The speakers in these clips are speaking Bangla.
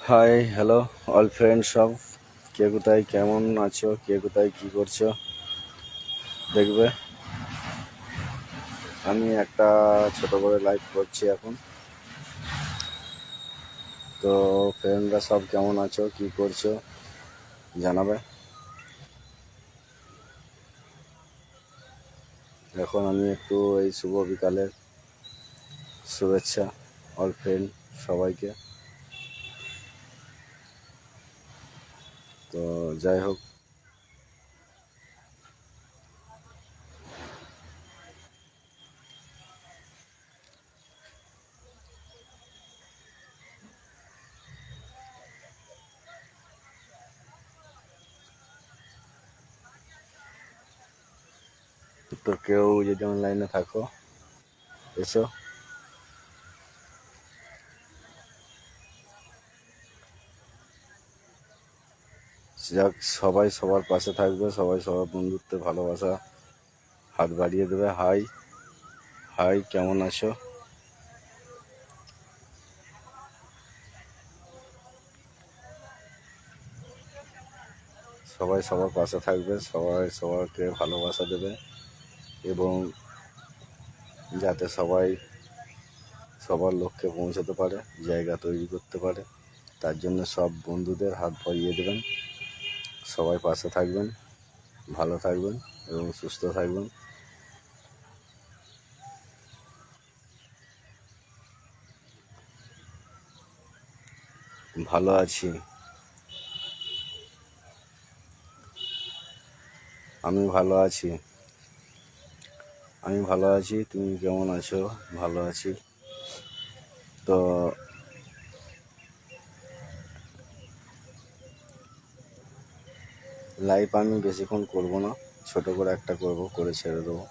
হাই হ্যালো অল ফ্রেন্ড সব, কে কোথায় কেমন আছো, কে কোথায় কি করছো দেখবে। আমি একটা ছোট করে লাইভ করছি এখন। তো ফ্রেন্ডরা সব কেমন আছো, কি করছো জানাবে। এখন আমি একটু এই শুভ বিকালের শুভেচ্ছা অল ফ্রেন্ড সবাইকে। তো যাই হোক, তো কেউ যদি অনলাইনে থাকো এসো। যাক, সবাই সবার পাশে থাকবে, সবাই সবার বন্ধুত্বে ভালোবাসা হাত বাড়িয়ে দেবে। হাই হাই, কেমন আছো। সবাই সবার পাশে থাকবে, সবাই সবাইকে ভালোবাসা দেবে এবং যাতে সবাই সবার লক্ষ্যে পৌঁছাতে পারে, জায়গা তৈরি করতে পারে, তার জন্য সব বন্ধুদের হাত বাড়িয়ে দেবেন। সবাই পাশে থাকবেন, ভালো থাকবেন এবং সুস্থ থাকবেন। ভালো আছি, আমি ভালো আছি, আমি ভালো আছি। তুমি কেমন আছো? ভালো আছি। তো লাইভ আমি বেশিক্ষণ করব না, ছোট করে একটা করব, করে ছেড়ে দেবো।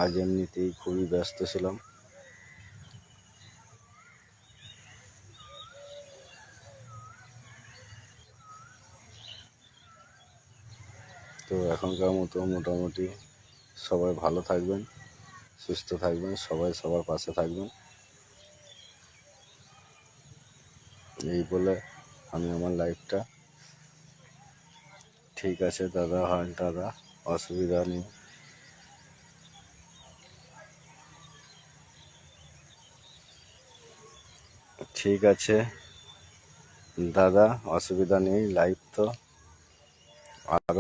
আজ এমনিতেই খুবই ব্যস্ত ছিলাম। তো এখনকার মতো মোটামুটি সবাই ভালো থাকবেন, সুস্থ থাকবেন, সবাই সবার পাশে থাকবেন, এই বলে আমি আমার লাইফটা। ঠিক আছে দাদা, হয় দাদা, অসুবিধা নেই। ঠিক আছে দাদা, অসুবিধা নেই, লাইফ তো আরও